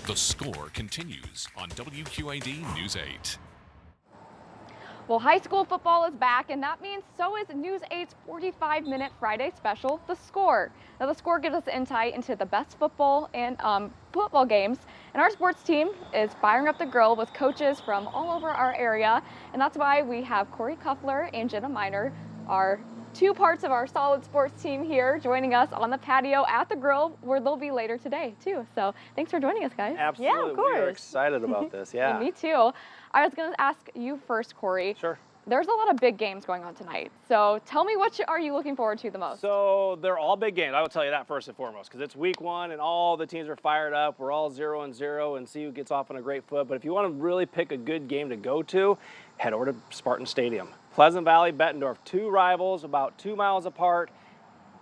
The Score continues on WQAD News 8. Well, high school football is back, and that means so is News 8's 45-minute Friday special, The Score. Now, The Score gives us insight into the best football and football games, and our sports team is firing up the grill with coaches from all over our area, and that's why we have Corey Kuffler and Jenna Miner, our two parts of our solid sports team here, joining us on the patio at the grill, where they'll be later today, too. So thanks for joining us, guys. Absolutely. Yeah, of course. We are excited about this, yeah. And me too. I was going to ask you first, Corey. Sure. There's a lot of big games going on tonight. So tell me, what are you looking forward to the most? So they're all big games. I will tell you that first and foremost, because it's week one and all the teams are fired up. We're all 0-0 and see who gets off on a great foot. But if you want to really pick a good game to go to, head over to Spartan Stadium. Pleasant Valley, Bettendorf, two rivals about 2 miles apart.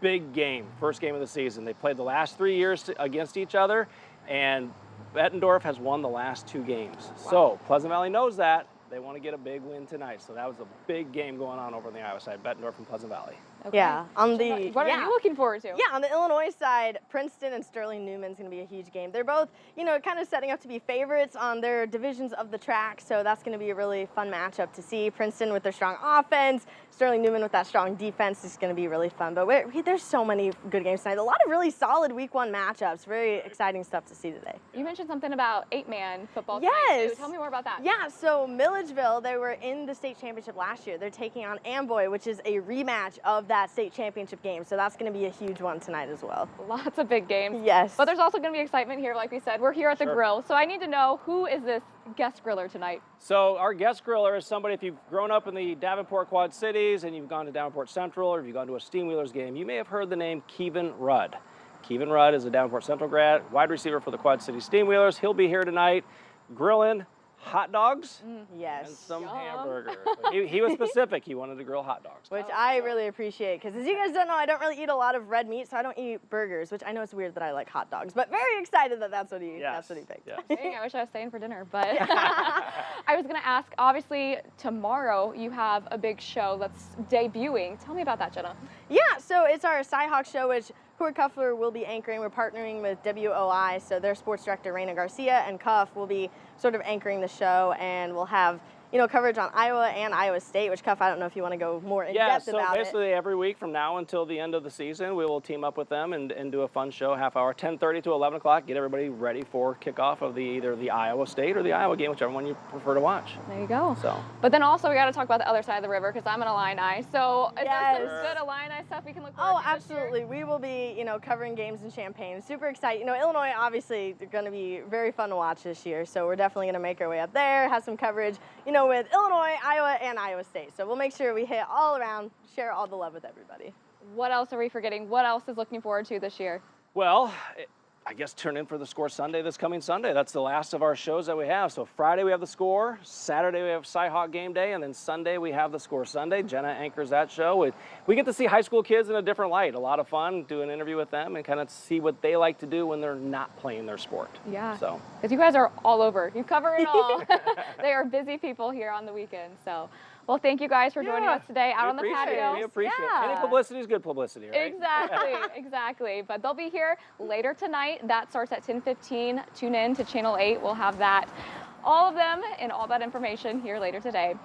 Big game, first game of the season. They played the last 3 years against each other, and Bettendorf has won the last 2 games. Wow. So Pleasant Valley knows that. They want to get a big win tonight. So that was a big game going on over on the Iowa side, Bettendorf and Pleasant Valley. Okay. Yeah, on the what are you looking forward to? Yeah, on the Illinois side, Princeton and Sterling Newman's going to be a huge game. They're both, kind of setting up to be favorites on their divisions of the track, so that's going to be a really fun matchup to see. Princeton with their strong offense, Sterling Newman with that strong defense is going to be really fun. But there's so many good games tonight. A lot of really solid week one matchups. Very exciting stuff to see today. You mentioned something about 8-man football. Yes. Tonight, too. Tell me more about that. Yeah, so Milledgeville, they were in the state championship last year. They're taking on Amboy, which is a rematch of that state championship game. So that's going to be a huge one tonight as well. Lots of big games. Yes. But there's also going to be excitement here, like we said. We're here at the grill. So I need to know, who is this guest griller tonight? So our guest griller is somebody, if you've grown up in the Davenport Quad Cities and you've gone to Davenport Central, or if you've gone to a Steamwheelers game, you may have heard the name Kevin Rudd. Kevin Rudd is a Davenport Central grad, wide receiver for the Quad City Steamwheelers. He'll be here tonight grilling hot dogs Yes. and some Yum. hamburgers. He was specific. He wanted to grill hot dogs. Which I really appreciate, because as you guys don't know, I don't really eat a lot of red meat, so I don't eat burgers, which I know it's weird that I like hot dogs, but very excited that that's what he picked. Yes. Dang, I wish I was staying for dinner, but I was going to ask, obviously, tomorrow you have a big show that's debuting. Tell me about that, Jenna. Yeah, so it's our Cyhawk show, which Corey Kuffler will be anchoring. We're partnering with WOI, so their sports director, Raina Garcia, and Cuff will be sort of anchoring the show, and we'll have coverage on Iowa and Iowa State, which, Cuff, I don't know if you want to go more in depth about it. Yeah, so basically every week from now until the end of the season, we will team up with them and do a fun show, half hour, 10:30 to 11 o'clock, get everybody ready for kickoff of either the Iowa State or the Iowa game, whichever one you prefer to watch. There you go. So. But then also we got to talk about the other side of the river, because I'm an Illini. So is there some Yes. good Illini stuff we can look forward to this year? Absolutely. We will be, covering games in Champaign. Super excited. Illinois, obviously, they're going to be very fun to watch this year, so we're definitely going to make our way up there, have some coverage, with Illinois, Iowa, and Iowa State. So we'll make sure we hit all around, share all the love with everybody. What else are we forgetting? What else is looking forward to this year? Well, I guess turn in for the Score Sunday this coming Sunday. That's the last of our shows that we have. So Friday we have the Score, Saturday we have Cyhawk game day, and then Sunday we have the Score Sunday. Jenna anchors that show. We get to see high school kids in a different light. A lot of fun, do an interview with them and kind of see what they like to do when they're not playing their sport. Yeah. So. Because you guys are all over. You cover it all. They are busy people here on the weekend. So, well, thank you guys for joining us today out on the patio. We appreciate it. Any publicity is good publicity, right? Exactly, exactly. But they'll be here later tonight. That starts at 10:15. Tune in to Channel 8. We'll have that, all of them and all that information here later today.